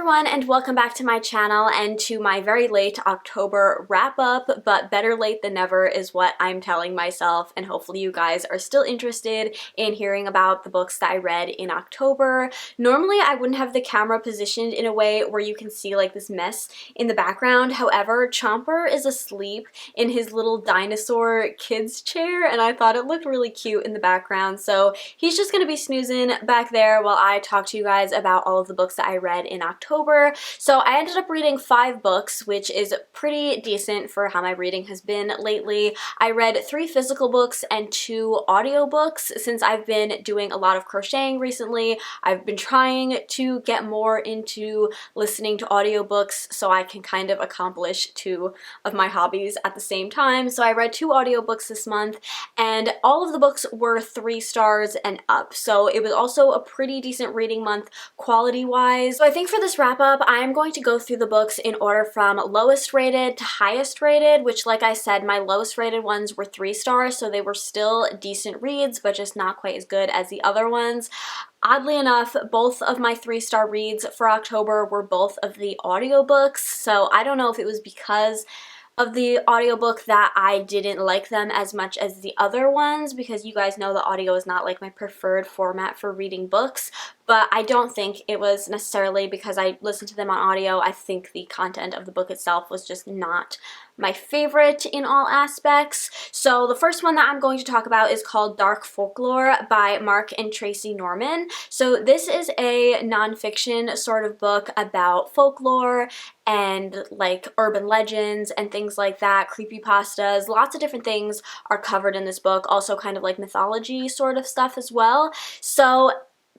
everyone, and welcome back to my channel and to my very late October wrap up, but better late than never is what I'm telling myself, and hopefully you guys are still interested in hearing about the books that I read in October. Normally I wouldn't have the camera positioned in a way where you can see like this mess in the background. However, Chomper is asleep in his little dinosaur kids chair and I thought it looked really cute in the background, so he's just gonna be snoozing back there while I talk to you guys about all of the books that I read in October. So I ended up reading 5 books, which is pretty decent for how my reading has been lately. I read 3 physical books and 2 audiobooks. Since I've been doing a lot of crocheting recently, I've been trying to get more into listening to audiobooks so I can kind of accomplish 2 of my hobbies at the same time. So I read 2 audiobooks this month, and all of the books were 3 stars and up. So it was also a pretty decent reading month quality-wise. So I think for this wrap-up, I'm going to go through the books in order from lowest rated to highest rated, which, like I said, my lowest rated ones were 3 stars, so they were still decent reads, but just not quite as good as the other ones. Oddly enough, both of my 3-star reads for October were both of the audiobooks, so I don't know if it was because of the audiobook that I didn't like them as much as the other ones, because you guys know the audio is not like my preferred format for reading books, but I don't think it was necessarily because I listened to them on audio. I think the content of the book itself was just not my favorite in all aspects. So the first one that I'm going to talk about is called Dark Folklore by Mark and Tracy Norman. So this is a nonfiction sort of book about folklore and like urban legends and things like that, creepypastas, lots of different things are covered in this book, also kind of like mythology sort of stuff as well. So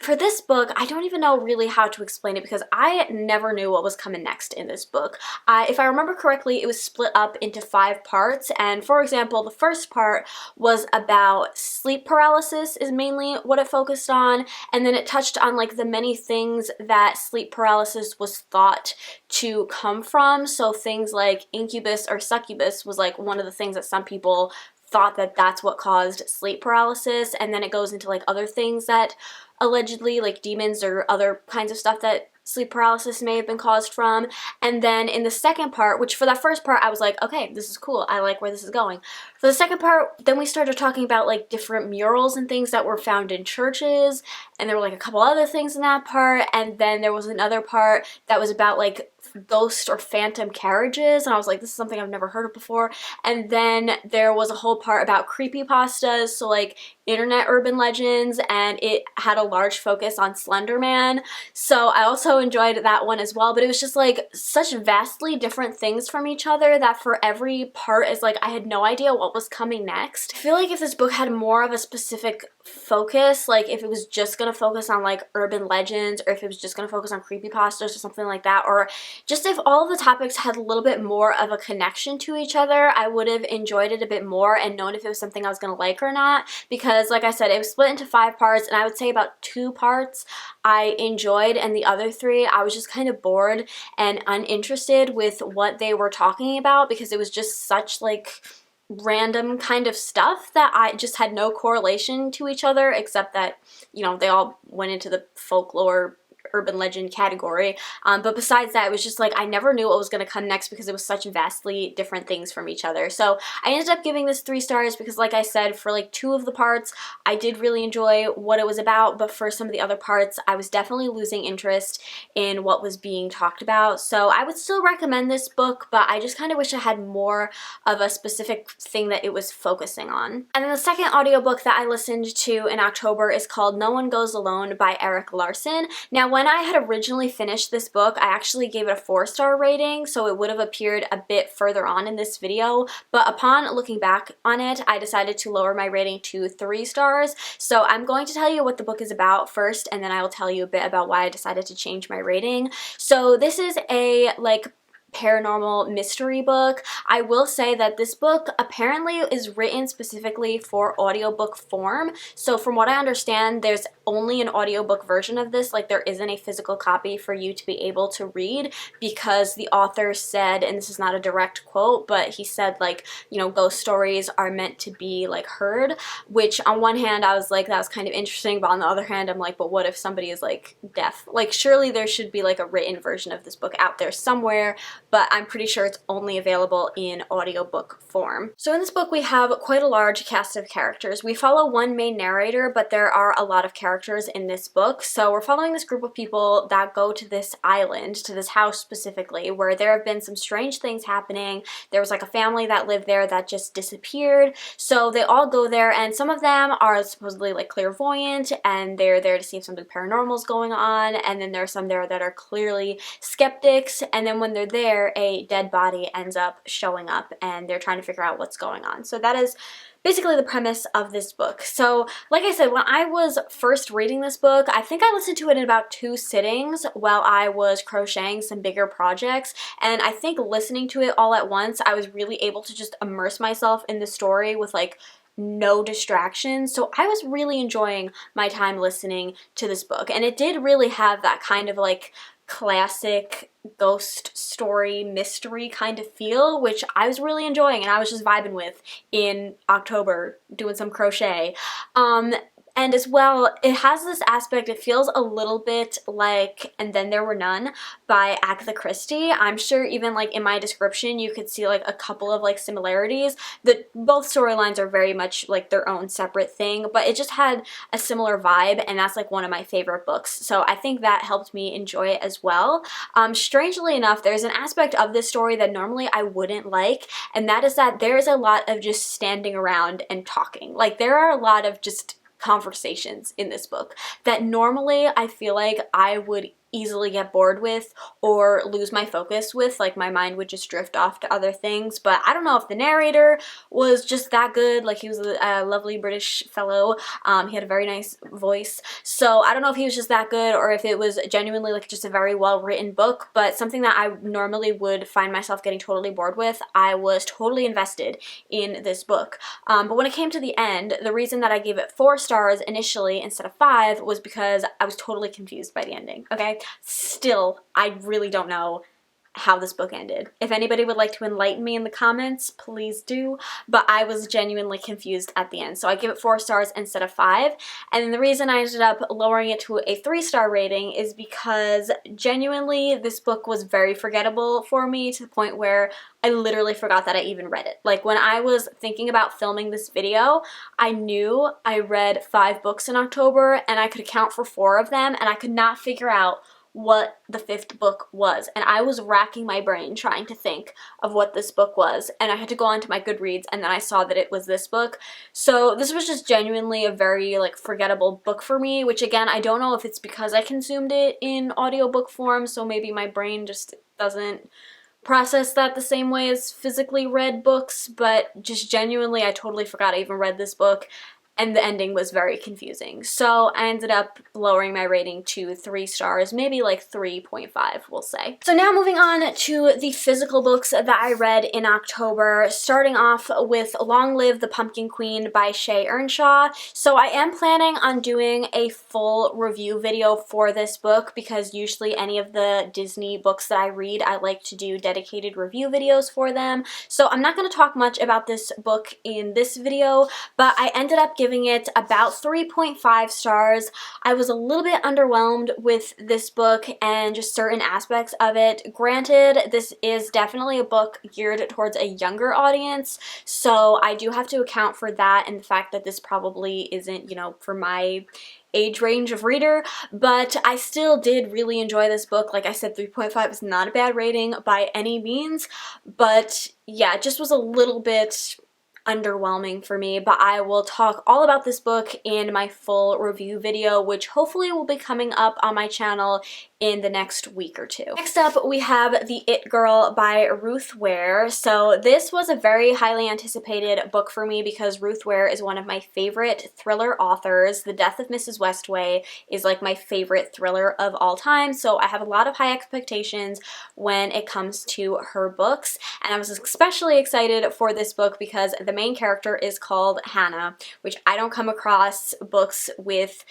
for this book, I don't even know really how to explain it because I never knew what was coming next in this book. If I remember correctly, it was split up into 5 parts, and for example, the first part was about sleep paralysis is mainly what it focused on, and then it touched on like the many things that sleep paralysis was thought to come from. So things like incubus or succubus was like one of the things that some people thought that that's what caused sleep paralysis, and then it goes into like other things that allegedly, like demons or other kinds of stuff that sleep paralysis may have been caused from. And then in the second part, which for that first part I was like, okay, this is cool, I like where this is going. For the second part, then we started talking about like different murals and things that were found in churches, and there were like a couple other things in that part, and then there was another part that was about like ghost or phantom carriages, and I was like, this is something I've never heard of before. And then there was a whole part about creepypastas, so like internet urban legends, and it had a large focus on Slender Man, so I also enjoyed that one as well. But it was just like such vastly different things from each other that for every part is like I had no idea what was coming next. I feel like if this book had more of a specific focus, like if it was just gonna focus on like urban legends, or if it was just gonna focus on creepypastas or something like that, or just if all of the topics had a little bit more of a connection to each other, I would have enjoyed it a bit more and known if it was something I was gonna like or not. Because like I said, it was split into 5 parts, and I would say about 2 parts I enjoyed, and the other 3 I was just kind of bored and uninterested with what they were talking about, because it was just such like random kind of stuff that I just had no correlation to each other, except that, you know, they all went into the folklore urban legend category, but besides that, it was just like I never knew what was going to come next because it was such vastly different things from each other. So I ended up giving this 3 stars because, like I said, for like 2 of the parts I did really enjoy what it was about, but for some of the other parts I was definitely losing interest in what was being talked about. So I would still recommend this book, but I just kind of wish it had more of a specific thing that it was focusing on. And then the second audiobook that I listened to in October is called No One Goes Alone by Eric Larson. Now, when I had originally finished this book, I actually gave it a 4-star rating, so it would have appeared a bit further on in this video, but upon looking back on it, I decided to lower my rating to 3 stars. So I'm going to tell you what the book is about first, and then I will tell you a bit about why I decided to change my rating. So this is a like paranormal mystery book. I will say that this book apparently is written specifically for audiobook form. So from what I understand, there's only an audiobook version of this. Like, there isn't a physical copy for you to be able to read, because the author said, and this is not a direct quote, but he said, like, you know, ghost stories are meant to be like heard, which on one hand I was like, that was kind of interesting, but on the other hand I'm like, but what if somebody is like deaf? Like, surely there should be like a written version of this book out there somewhere, but I'm pretty sure it's only available in audiobook form. So in this book we have quite a large cast of characters. We follow one main narrator, but there are a lot of characters in this book. So we're following this group of people that go to this island, to this house specifically, where there have been some strange things happening. There was like a family that lived there that just disappeared. So they all go there, and some of them are supposedly like clairvoyant, and they're there to see if something paranormal is going on, and then there are some there that are clearly skeptics, and then when they're there, a dead body ends up showing up, and they're trying to figure out what's going on. So that is basically the premise of this book. So like I said, when I was first reading this book, I think I listened to it in about 2 sittings while I was crocheting some bigger projects, and I think listening to it all at once, I was really able to just immerse myself in the story with like no distractions. So I was really enjoying my time listening to this book, and it did really have that kind of like classic ghost story mystery kind of feel, which I was really enjoying and I was just vibing with in October doing some crochet. And as well, it has this aspect, it feels a little bit like And Then There Were None by Agatha Christie. I'm sure even like in my description you could see like a couple of like similarities. Both storylines are very much like their own separate thing, but it just had a similar vibe, and that's like one of my favorite books. So I think that helped me enjoy it as well. Strangely enough, there's an aspect of this story that normally I wouldn't like, and that is that there is a lot of just standing around and talking. Like, there are a lot of just conversations in this book that normally I feel like I would easily get bored with or lose my focus with. Like, my mind would just drift off to other things. But I don't know if the narrator was just that good. Like, he was a lovely British fellow. He had a very nice voice. So I don't know if he was just that good or if it was genuinely like just a very well written book, but something that I normally would find myself getting totally bored with, I was totally invested in this book. But when it came to the end, the reason that I gave it 4 stars initially instead of 5 was because I was totally confused by the ending, okay? Still, I really don't know how this book ended. If anybody would like to enlighten me in the comments, please do, but I was genuinely confused at the end. So I give it 4 stars instead of 5, and the reason I ended up lowering it to a 3-star rating is because genuinely this book was very forgettable for me, to the point where I literally forgot that I even read it. Like, when I was thinking about filming this video, I knew I read 5 books in October, and I could account for 4 of them, and I could not figure out what the 5th book was, and I was racking my brain trying to think of what this book was, and I had to go onto my Goodreads, and then I saw that it was this book. So this was just genuinely a very like forgettable book for me, which again, I don't know if it's because I consumed it in audiobook form, so maybe my brain just doesn't process that the same way as physically read books, but just genuinely I totally forgot I even read this book, and the ending was very confusing. So I ended up lowering my rating to 3 stars, maybe like 3.5, we'll say. So now moving on to the physical books that I read in October, starting off with Long Live the Pumpkin Queen by Shay Earnshaw. So I am planning on doing a full review video for this book, because usually any of the Disney books that I read, I like to do dedicated review videos for them. So I'm not going to talk much about this book in this video, but I ended up giving it about 3.5 stars. I was a little bit underwhelmed with this book and just certain aspects of it. Granted, this is definitely a book geared towards a younger audience, so I do have to account for that and the fact that this probably isn't, you know, for my age range of reader, but I still did really enjoy this book. Like I said, 3.5 is not a bad rating by any means, but yeah, it just was a little bit underwhelming for me, but I will talk all about this book in my full review video, which hopefully will be coming up on my channel in the next week or two. Next up, we have The It Girl by Ruth Ware. So this was a very highly anticipated book for me because Ruth Ware is one of my favorite thriller authors. The Death of Mrs. Westaway is like my favorite thriller of all time, so I have a lot of high expectations when it comes to her books, and I was especially excited for this book because the main character is called Hannah, which I don't come across books with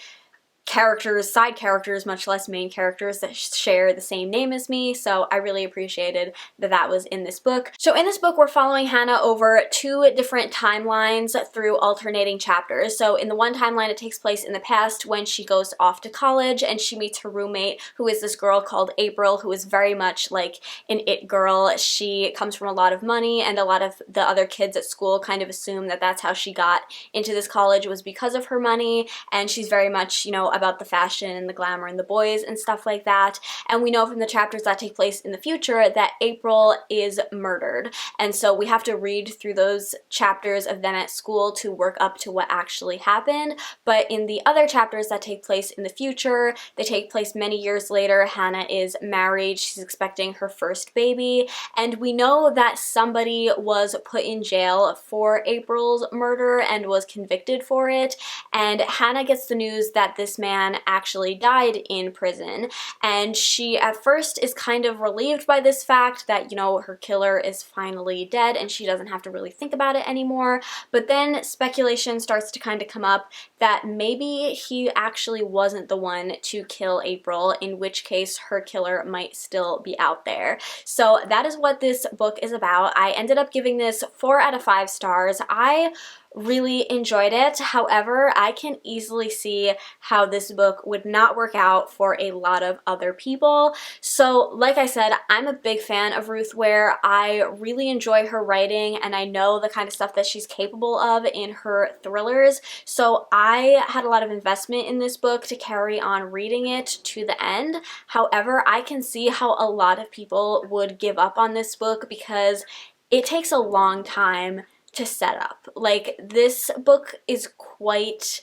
characters, side characters, much less main characters that share the same name as me, so I really appreciated that that was in this book. So in this book, we're following Hannah over 2 different timelines through alternating chapters. So in the one timeline, it takes place in the past when she goes off to college and she meets her roommate, who is this girl called April, who is very much like an it girl. She comes from a lot of money, and a lot of the other kids at school kind of assume that that's how she got into this college was because of her money, and she's very much, you know, about the fashion and the glamour and the boys and stuff like that. And we know from the chapters that take place in the future that April is murdered. And so we have to read through those chapters of them at school to work up to what actually happened. But in the other chapters that take place in the future, they take place many years later. Hannah is married, she's expecting her first baby, and we know that somebody was put in jail for April's murder and was convicted for it. And Hannah gets the news that this man actually died in prison, and she at first is kind of relieved by this fact that, you know, her killer is finally dead and she doesn't have to really think about it anymore. But then speculation starts to kind of come up that maybe he actually wasn't the one to kill April, in which case her killer might still be out there. So that is what this book is about. I ended up giving this 4 out of 5 stars. I really enjoyed it. However, I can easily see how this book would not work out for a lot of other people. So like I said, I'm a big fan of Ruth Ware. I really enjoy her writing, and I know the kind of stuff that she's capable of in her thrillers. So I had a lot of investment in this book to carry on reading it to the end. However, I can see how a lot of people would give up on this book because it takes a long time to set up. Like, this book is quite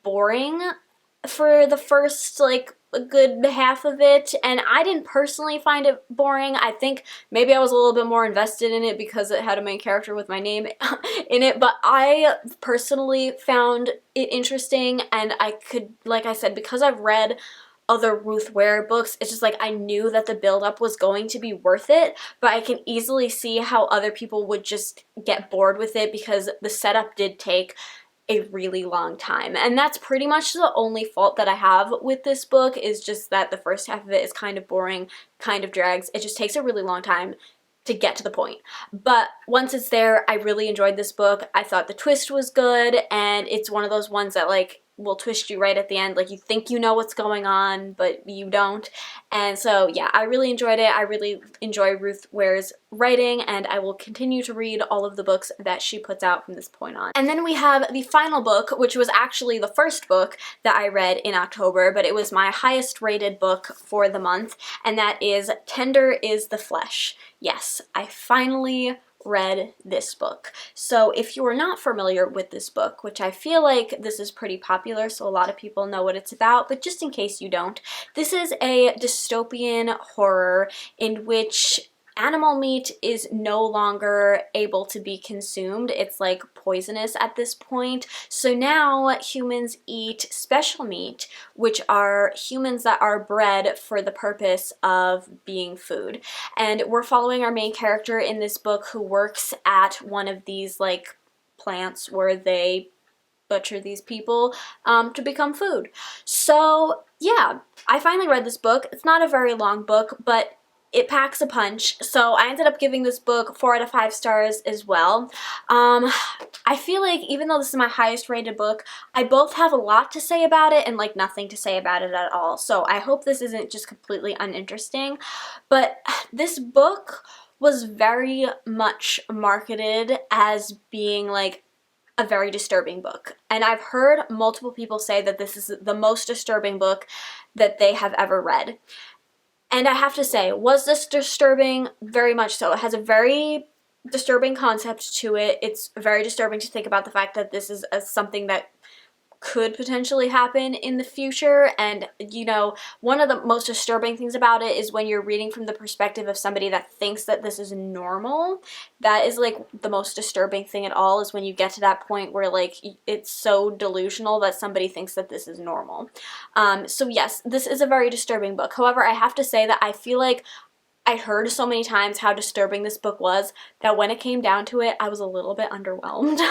boring for the first, like, a good half of it, and I didn't personally find it boring. I think maybe I was a little bit more invested in it because it had a main character with my name in it, but I personally found it interesting, and I could, like I said, because I've read other Ruth Ware books, it's just like I knew that the build-up was going to be worth it, but I can easily see how other people would just get bored with it because the setup did take a really long time. And that's pretty much the only fault that I have with this book, is just that the first half of it is kind of boring, kind of drags. It just takes a really long time to get to the point. But once it's there, I really enjoyed this book. I thought the twist was good, and it's one of those ones that, like, will twist you right at the end. Like, you think you know what's going on, but you don't. And so, yeah, I really enjoyed it. I really enjoy Ruth Ware's writing, and I will continue to read all of the books that she puts out from this point on. And then we have the final book, which was actually the first book that I read in October, but it was my highest rated book for the month, and that is Tender is the Flesh. Yes, I finally read this book. So if you are not familiar with this book, which I feel like this is pretty popular, so a lot of people know what it's about, but just in case you don't, this is a dystopian horror in which animal meat is no longer able to be consumed. It's like poisonous at this point. So now humans eat special meat, which are humans that are bred for the purpose of being food. And we're following our main character in this book who works at one of these like plants where they butcher these people to become food. So yeah, I finally read this book. It's not a very long book, but it packs a punch, so I ended up giving this book 4 out of 5 stars as well. I feel like even though this is my highest rated book, I both have a lot to say about it and like nothing to say about it at all, so I hope this isn't just completely uninteresting. But this book was very much marketed as being like a very disturbing book, and I've heard multiple people say that this is the most disturbing book that they have ever read. And I have to say, was this disturbing? Very much so. It has a very disturbing concept to it. It's very disturbing to think about the fact that this is something that could potentially happen in the future. And you know, one of the most disturbing things about it is when you're reading from the perspective of somebody that thinks that this is normal. That is like the most disturbing thing at all, is when you get to that point where like it's so delusional that somebody thinks that this is normal. So yes, this is a very disturbing book. However, I have to say that I feel like I heard so many times how disturbing this book was that when it came down to it, I was a little bit underwhelmed.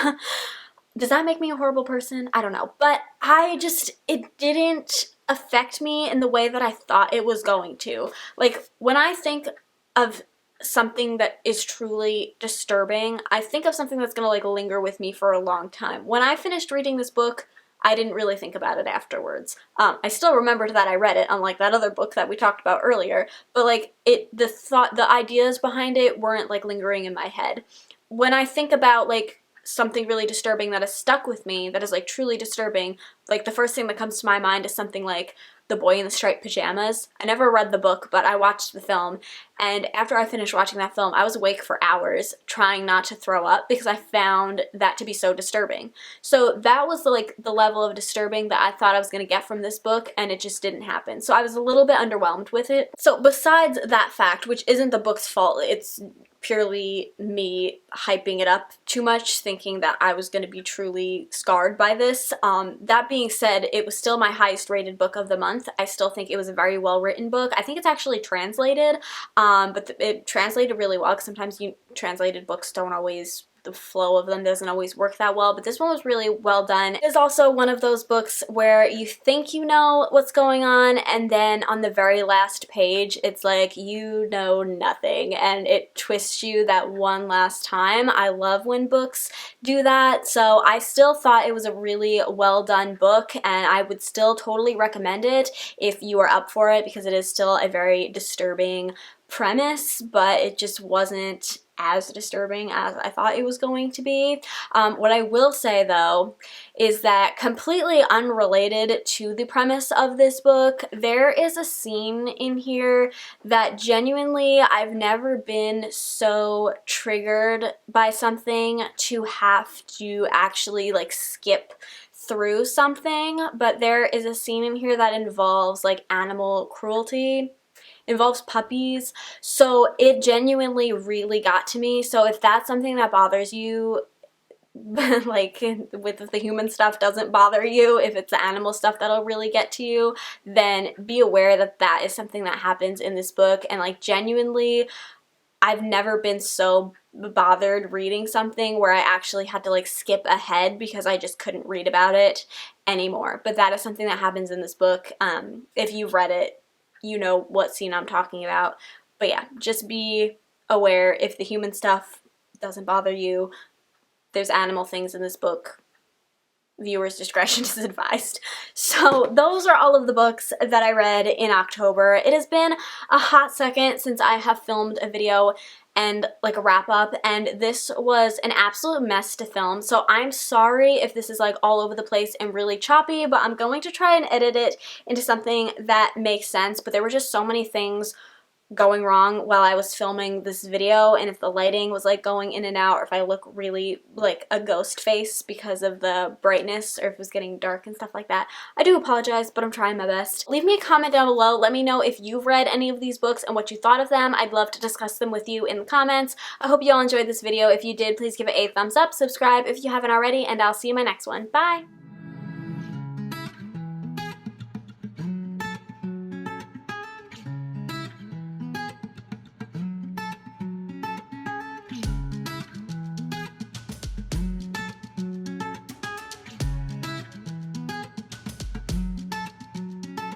Does that make me a horrible person? I don't know. But it didn't affect me in the way that I thought it was going to. Like, when I think of something that is truly disturbing, I think of something that's gonna like linger with me for a long time. When I finished reading this book, I didn't really think about it afterwards. I still remembered that I read it, unlike that other book that we talked about earlier, but like the ideas behind it weren't like lingering in my head. When I think about like something really disturbing that has stuck with me, that is like truly disturbing, like the first thing that comes to my mind is something like The Boy in the Striped Pajamas. I never read the book, but I watched the film, and after I finished watching that film, I was awake for hours trying not to throw up because I found that to be so disturbing. So that was like the level of disturbing that I thought I was going to get from this book, and it just didn't happen. So I was a little bit underwhelmed with it. So besides that fact, which isn't the book's fault, it's purely me hyping it up too much, thinking that I was going to be truly scarred by this. That being said, it was still my highest rated book of the month. I still think it was a very well written book. I think it's actually translated, but it translated really well, because sometimes translated books don't always, the flow of them doesn't always work that well, but this one was really well done. It is also one of those books where you think you know what's going on, and then on the very last page it's like you know nothing, and it twists you that one last time. I love when books do that, so I still thought it was a really well done book, and I would still totally recommend it if you are up for it, because it is still a very disturbing premise, but it just wasn't as disturbing as I thought it was going to be. What I will say though is that, completely unrelated to the premise of this book, there is a scene in here that genuinely I've never been so triggered by something to have to actually like skip through something. But there is a scene in here that involves like animal cruelty, involves puppies, so it genuinely really got to me. So if that's something that bothers you, like with the human stuff doesn't bother you, if it's the animal stuff that'll really get to you, then be aware that that is something that happens in this book. And like genuinely, I've never been so bothered reading something where I actually had to like skip ahead because I just couldn't read about it anymore. But that is something that happens in this book. If you've read it, you know what scene I'm talking about. But yeah, just be aware if the human stuff doesn't bother you. There's animal things in this book. Viewer's discretion is advised. So those are all of the books that I read in October. It has been a hot second since I have filmed a video and like a wrap up, and this was an absolute mess to film, so I'm sorry if this is like all over the place and really choppy, but I'm going to try and edit it into something that makes sense. But there were just so many things going wrong while I was filming this video, and if the lighting was like going in and out, or if I look really like a ghost face because of the brightness, or if it was getting dark and stuff like that, I do apologize, but I'm trying my best. Leave me a comment down below. Let me know if you've read any of these books and what you thought of them. I'd love to discuss them with you in the comments. I hope you all enjoyed this video. If you did, please give it a thumbs up, subscribe if you haven't already, and I'll see you in my next one. Bye!